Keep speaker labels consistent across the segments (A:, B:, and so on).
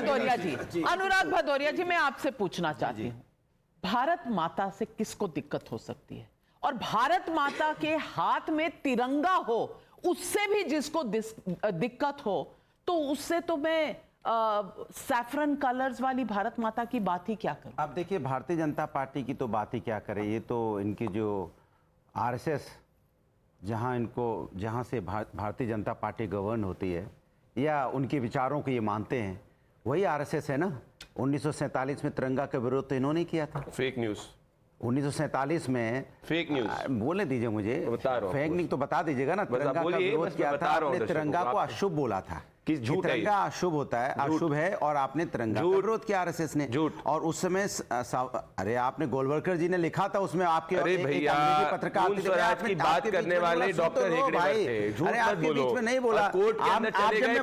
A: भदौरिया जी, अनुराग भदौरिया जी, मैं आपसे पूछना चाहती हूँ, भारत माता से किसको दिक्कत हो सकती है? और भारत माता के हाथ में तिरंगा हो, उससे भी जिसको दिक्कत हो, तो उससे तो मैं सैफरन कलर्स वाली भारत माता की बात ही क्या करूं?
B: आप देखिए, भारतीय जनता पार्टी की तो बात ही क्या करे, ये तो इनकी जो आरएसएस, जहां से भारतीय जनता पार्टी गवर्न होती है या उनके विचारों को ये मानते हैं, वही आरएसएस है ना। 1947 में तिरंगा का विरोध तो इन्होंने किया था।
C: फेक न्यूज
B: 1947 में
C: फेक न्यूज
B: बोलने दीजिए मुझे,
C: फेक
B: न्यूज तो बता दीजिएगा ना। तिरंगा का विरोध किया था, आपने तिरंगा को अशुभ बोला था कि तिरंगा अशुभ होता है, अशुभ है, और आपने तिरंगा का विरोध किया आरएसएस ने। और उस समय अरे आपने गोलवलकर जी ने लिखा था उसमें, आपके
C: पत्रकार की बात करने वाले डॉक्टर हेगड़े थे।
B: अरे आपके बीच में नहीं बोला, मैं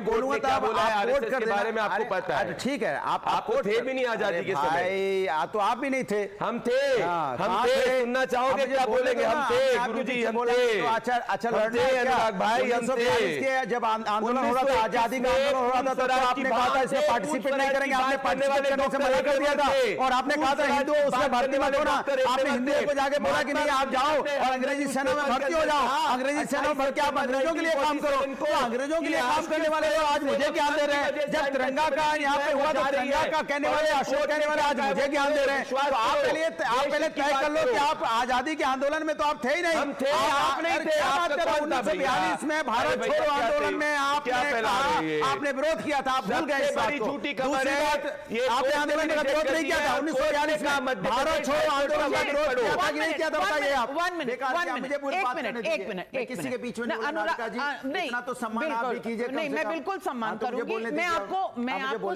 B: बोलूंगा
C: के बारे में आपको पता है।
B: ठीक है, आप
C: थे भी नहीं आजादी के समय,
B: तो आप भी नहीं थे,
C: हम थे। सुनना चाहोगे क्या बोलेंगे? हम थे गुरुजी, हम थे।
B: अच्छा
C: भाई,
B: जब आंदोलन हो रहा था, आजादी का आंदोलन हो रहा था, तो आपने कहा था इसमें पार्टिसिपेट नहीं करेंगे, आपने पार्टिसिपेट करने से मना कर दिया था। और आपने कहा था हिंदू उसमें भर्ती मत होना, आपने हिंदुओं को जाके बोला कि नहीं आप जाओ और अंग्रेजी सेना में भर्ती हो जाओ, अंग्रेजी सेना में भर के आप अंग्रेजों के लिए काम करो। तो अंग्रेजों के लिए काम करने वाले लोग आज मुझे ज्ञान दे रहे हैं। जब तिरंगा का यहाँ पे हुआ तो तिरंगा का कहने वाले, अशोक कहने वाले आज मुझे ज्ञान दे रहे हैं। तो आप पहले तय कर लो कि आप आजादी के आंदोलन में तो आप थे ही नहीं। 1942 में भारत छोड़ो आंदोलन में आपने विरोध किया था, आप भूल गए।
C: बड़ी झूठी खबर है,
B: आपने आंदोलन का विरोध नहीं किया था 1942 में, भारत छोड़ो आंदोलन का विरोध किया था कि नहीं किया था? बताइए आप।
A: एक मिनट,
B: किसी के बीच में नहीं, इतना तो सम्मान आप भी कीजिए।
A: नहीं, मैं बिल्कुल सम्मान करूंगी। मैं आपको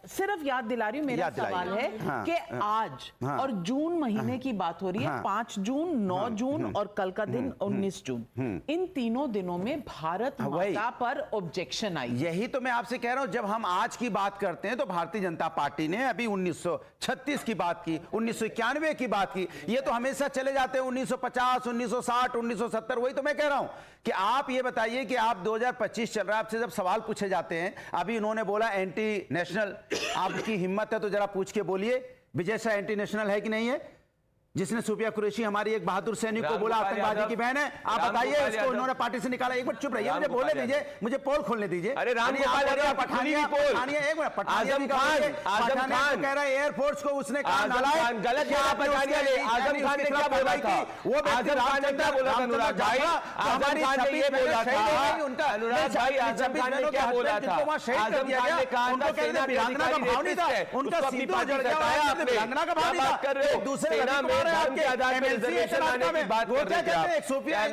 A: सिर्फ याद दिला रही हूँ। मेरा सवाल है कि आज और जून महीने की बात हो रही है, 5 जून, 9 जून और कल का दिन 19 जून, इन तीनों दिनों में भारत माता पर ऑब्जेक्शन आई।
B: यही तो मैं आपसे कह रहा हूं। जब हम आज की बात करते हैं तो भारतीय जनता पार्टी ने अभी 1936 की बात की, 1991 की बात की, ये तो हमेशा चले जाते हैं 1950, 1960, 1970। वही तो मैं कह रहा हूं कि आप ये बताइए कि आप 2025 चल रहा है, आपसे जब सवाल पूछे जाते हैं, अभी इन्होंने बोला एंटी नेशनल, आपकी हिम्मत है तो जरा पूछ के बोलिए विजय शाह एंटी नेशनल है कि नहीं है? जिसने सूफिया कुरैशी हमारी एक बहादुर सैनिक को बोला आतंकवादी की बहन है, आप बताइए इसको उन्होंने पार्टी से निकाला। एक मिनट चुप रहिए, मुझे बोलने दीजिए, मुझे पोल खोलने दीजिए।
C: अरे पठानिया
B: आजम खान कह रहा है एयरफोर्स को उसने कहा नालायक,
C: गलत जगह पठानिया ले। आजम खान ने क्या बोला था? वो आजम खान ने क्या बोला था? अनुराग भाई, आजम खान ने ये बोला था, उनका अनुराग भाई, आजम खान ने क्या बोला था? आजम खान ने कहा था सेना वीरांगना का भाव नहीं था, उनका सीधा जड़ गया, वीरांगना का भाव नहीं था। दूसरे धर्म के आधार पर रिजर्वेशन आने की बात कर रहे थे आप।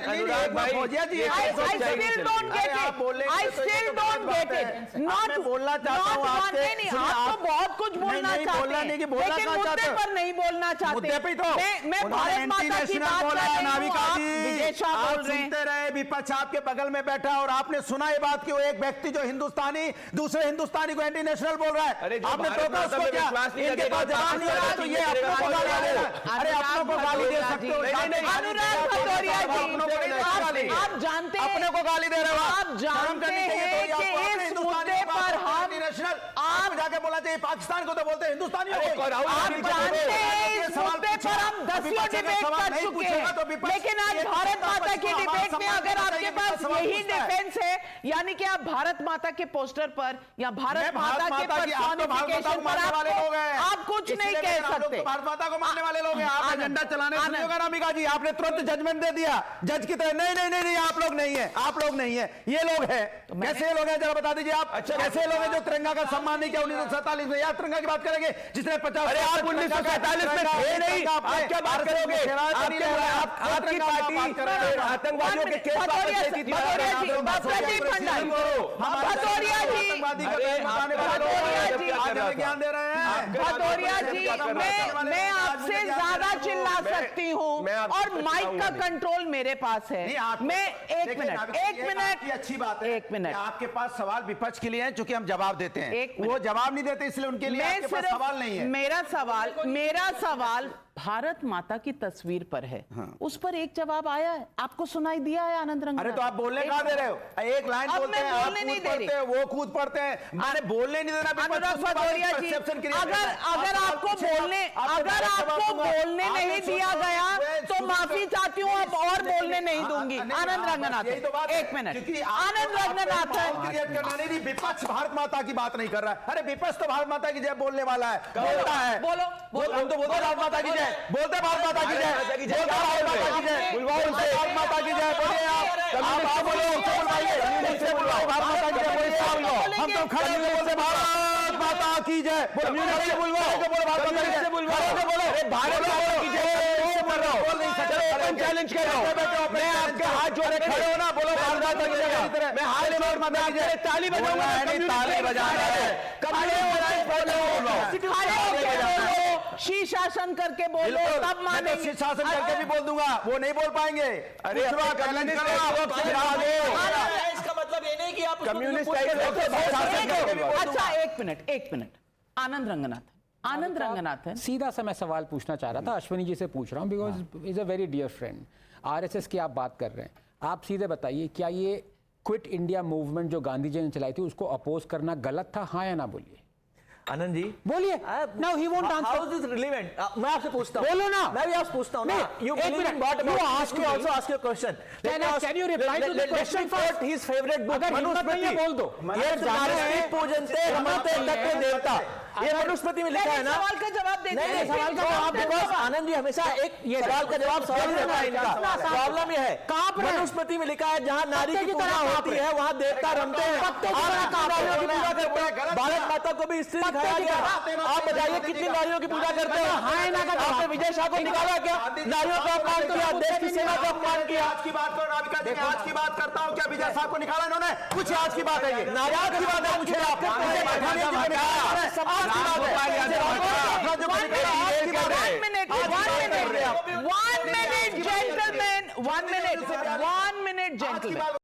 C: अनुराग भाई,
A: I still don't get it. I still don't get it.
B: मैं बोलना चाहता हूँ आपसे,
A: आप तो बहुत कुछ बोलना चाहते हैं, लेकिन मुद्दे पर नहीं बोलना चाहते। मैं भारत माता की बात कर रही हूँ, आप विजय शाह बोल रहे हैं।
B: सुनते रहे, विपक्ष आपके बगल में बैठा और आपने सुना ये बात कि वो एक व्यक्ति जो हिंदुस्तानी दूसरे हिंदुस्तानी को एंटी नेशनल बोल रहा है, आपने टोका उसको क्या? इनके पास जवाब नहीं है तो ये अपनों को गाली दे रहा है। अरे अपनों को गाली दे सकते हो?
A: अनुराग भदौरिया जी, आप जानते हैं,
B: अपने को गाली दे रहे हो,
A: आप जानते हैं कि इस मुद्दे पर हम
B: आप जाके बोला चाहिए पाकिस्तान को तो बोलते हैं हिंदुस्तानी।
A: आप जानते हैं इस मुद्दे पर हम 10 डिबेट कर चुके हैं, लेकिन आज भारत माता की डिबेट में अगर आपके पास यही डिफेंस है, यानी कि आप भारत माता के पोस्टर पर या भारत माता के पर्सोनिफिकेशन पर आप कुछ नहीं कह सकते।
B: भारत माता को मानने वाले लोग हैं, आप एजेंडा चलाने होगा ना अम्बिका जी, आपने तुरंत जजमेंट दे दिया जज की तरह। नहीं, आप लोग नहीं है, आप लोग नहीं है, ये लोग हैं। कैसे लोग हैं जरा बता दीजिए आप। कैसे लोग हैं जो तिरंगा का सम्मान नहीं किया 1947 में? या तिरंगा की बात करेंगे जिसने 50,
C: अरे आप 1947 में थे नहीं, आप क्या बात करोगे? आपकी पार्टी आतंकवादियों के केस वापस लेती थी।
B: ज्ञान दे रहे हैं
A: भदौरिया जी, मैं आपसे ज्यादा चिल्ला सकती हूँ और माइक का कंट्रोल मेरे पास है। मैं एक मिनट
B: अच्छी बात है,
A: एक मिनट,
B: आपके पास सवाल विपक्ष के लिए है, चूंकि हम जवाब देते हैं, वो जवाब नहीं देते, इसलिए उनके लिए आपके पास सवाल नहीं है।
A: मेरा सवाल भारत माता की तस्वीर पर है, उस पर एक जवाब आया है, आपको सुनाई दिया है आनंद रंगनाथ?
B: अरे तो आप बोलने कहां दे रहे हो? एक लाइन बोलते हैं, आप कूद पड़ते हैं, वो कूद पड़ते हैं, मैंने बोलने नहीं देना।
A: अनुराग भदौरिया जी, अगर आपको बोलने नहीं दिया गया तो माफी चाहती हूँ, अब और बोलने नहीं दूंगी। आनंद रंगनाथ, एक मिनट, आनंद रंगनाथ
B: क्रिएट करना नहीं, विपक्ष भारत माता की बात नहीं कर रहा है। अरे विपक्ष तो भारत माता की जय बोलने वाला है, बोलता है,
A: बोलो
B: हम तो बोलते भारत माता की जय, बोलते भारत माता की जय, बोलते भारत माता की जय, भारत माता की जय बोलिए आप बोलो, भारत माता की जय बोलिए आप, हम तो खड़े हुए बोलते भारत माता की जय, बोलो भारत माता की जय, बोलो भारत माता की जय, बोल नहीं सकते, चैलेंज कर रहा हूं मैं, आपके हाथ जोड़े खड़े हो ना, बोलो भारत माता की जय, मैं हाथ जोड़ माता की जय, ताली बजाऊंगा, ताली बजाना है,
A: शीर्षासन करके बोलो तब मानेंगे।
B: शीर्षासन करके भी बोल दूंगा, वो नहीं बोल पाएंगे। अरे
D: इसका मतलब ये नहीं कि आप
B: कम्युनिस्ट,
A: अच्छा एक मिनट, आनंद रंगनाथ है।
E: सीधा सा मैं सवाल पूछना चाह रहा था, अश्विनी जी से पूछ रहा हूं, because is a very dear friend. RSS की आप बात कर रहे हैं, आप सीधे बताइए, क्या ये क्विट इंडिया मूवमेंट जो गांधी जी ने चलाई थी उसको अपोज करना गलत था, हाँ या ना? बोलिए
D: आनंद जी,
E: बोलिए। Now he won't answer.
D: How is this relevant? मैं आपसे पूछता हूं,
E: बोलो ना।
D: मैं भी आपसे पूछता हूं ना। You believe in God, you ask me also ask your question.
E: Can you reply to the question first?
D: His favorite book,
E: अगर हिम्मत नहीं है बोल दो।
D: ये नारी पूजनते रमते तत्व देवता, ये मनुस्मृति में लिखा है ना।
A: सवाल का जवाब दे
D: नहीं, सवाल का जवाब, बिकॉज़ आनंद जी हमेशा एक सवाल का जवाब सवाल देता है इनका। प्रॉब्लम ये है, मनुस्मृति में लिखा है जहां नारी की पूजा होती है वहां देवता रमते हैं, नारियों की पूजा करते हैं। भारत माता को भी स्त्री दिखाया गया। आप बताइए कितनी नारियों की पूजा करते हैं? आपने विजय शाह को निकाला क्या? नारियों का अपमान किया, देश की सेना का अपमान किया।
B: आज की बात करो नाविका जी, आज की बात करता हूं, क्या विजय साहब को निकाला इन्होंने? कुछ आज की बात है, ये आज की बात है, मुझे
A: one minute, gentlemen.